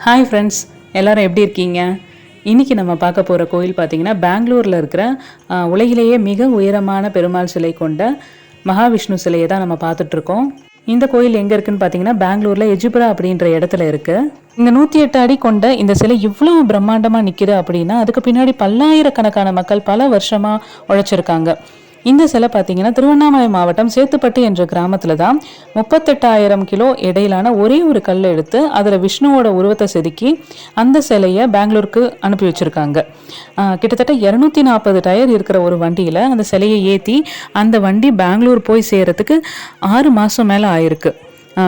Hi friends, எல்லோரும் எப்படி இருக்கீங்க? இன்றைக்கி நம்ம பார்க்க போகிற கோயில் பார்த்திங்கன்னா பெங்களூரில் இருக்கிற உலகிலேயே மிக உயரமான பெருமாள் சிலை கொண்ட மகாவிஷ்ணு சிலையை தான் நம்ம பார்த்துட்ருக்கோம். இந்த கோயில் எங்கே இருக்குதுன்னு பார்த்தீங்கன்னா பெங்களூரில் எஜிபுரா அப்படின்ற இடத்துல இருக்குது. இந்த 108 அடி கொண்ட இந்த சிலை இவ்வளோ பிரம்மாண்டமாக நிற்கிது அப்படின்னா அதுக்கு பின்னாடி பல்லாயிரக்கணக்கான மக்கள் பல வருஷமாக உழைச்சிருக்காங்க. இந்த சிலை பார்த்தீங்கன்னா திருவண்ணாமலை மாவட்டம் சேத்துப்பட்டு என்ற கிராமத்தில் தான் 38,000 கிலோ எடையிலான ஒரே ஒரு கல் எடுத்து அதில் விஷ்ணுவோட உருவத்தை செதுக்கி அந்த சிலையை பெங்களூருக்கு அனுப்பி வச்சுருக்காங்க. கிட்டத்தட்ட 240 டயர் இருக்கிற ஒரு வண்டியில் அந்த சிலையை ஏற்றி அந்த வண்டி பெங்களூர் போய் சேரத்துக்கு 6 மாதம் மேலே ஆயிருக்கு.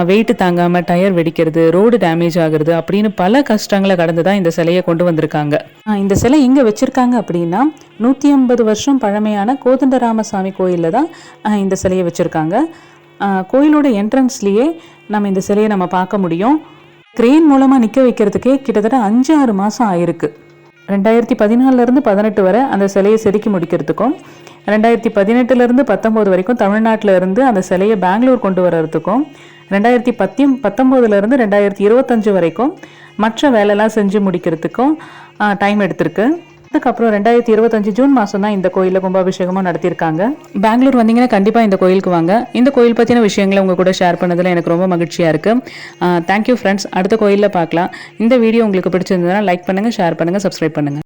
வெயிட்டு தாங்காமல் டயர் வெடிக்கிறது, ரோடு டேமேஜ் ஆகுறது அப்படின்னு பல கஷ்டங்களை கடந்து தான் இந்த சிலையை கொண்டு வந்திருக்காங்க. இந்த சிலை எங்கே வச்சுருக்காங்க அப்படின்னா 150 வருஷம் பழமையான கோதண்டராமசாமி கோயிலில் தான் இந்த சிலையை வச்சுருக்காங்க. கோயிலோட என்ட்ரன்ஸ்லேயே நம்ம இந்த சிலையை நம்ம பார்க்க முடியும். கிரெயின் மூலமாக நிற்க வைக்கிறதுக்கே கிட்டத்தட்ட 5-6 மாதம் ஆயிருக்கு. 2014 18 வரை அந்த சிலையை செதுக்கி முடிக்கிறதுக்கும் 2018 19 வரைக்கும் தமிழ்நாட்டில் இருந்து அந்த சிலையை பெங்களூர் கொண்டு வர்றதுக்கும் 2019 2025 வரைக்கும் மற்ற வேலைலாம் செஞ்சு முடிக்கிறதுக்கும் டைம் எடுத்திருக்கு. அதுக்கப்புறம் 2025 ஜூன் மாதம் தான் இந்த கோயிலில் கும்பாபிஷேகமும் நடத்தியிருக்காங்க. பெங்களூர் வந்தீங்கன்னா கண்டிப்பாக இந்த கோயிலுக்கு வாங்க. இந்த கோயில் பற்றின விஷயங்களை உங்கள் கூட ஷேர் பண்ணதில் எனக்கு ரொம்ப மகிழ்ச்சியாக இருக்குது. Thank you friends. அடுத்த கோயிலில் பார்க்கலாம். இந்த வீடியோ உங்களுக்கு பிடிச்சிருந்ததுன்னா லைக் பண்ணுங்கள், ஷேர் பண்ணுங்கள், சப்ஸ்கிரைப் பண்ணுங்கள்.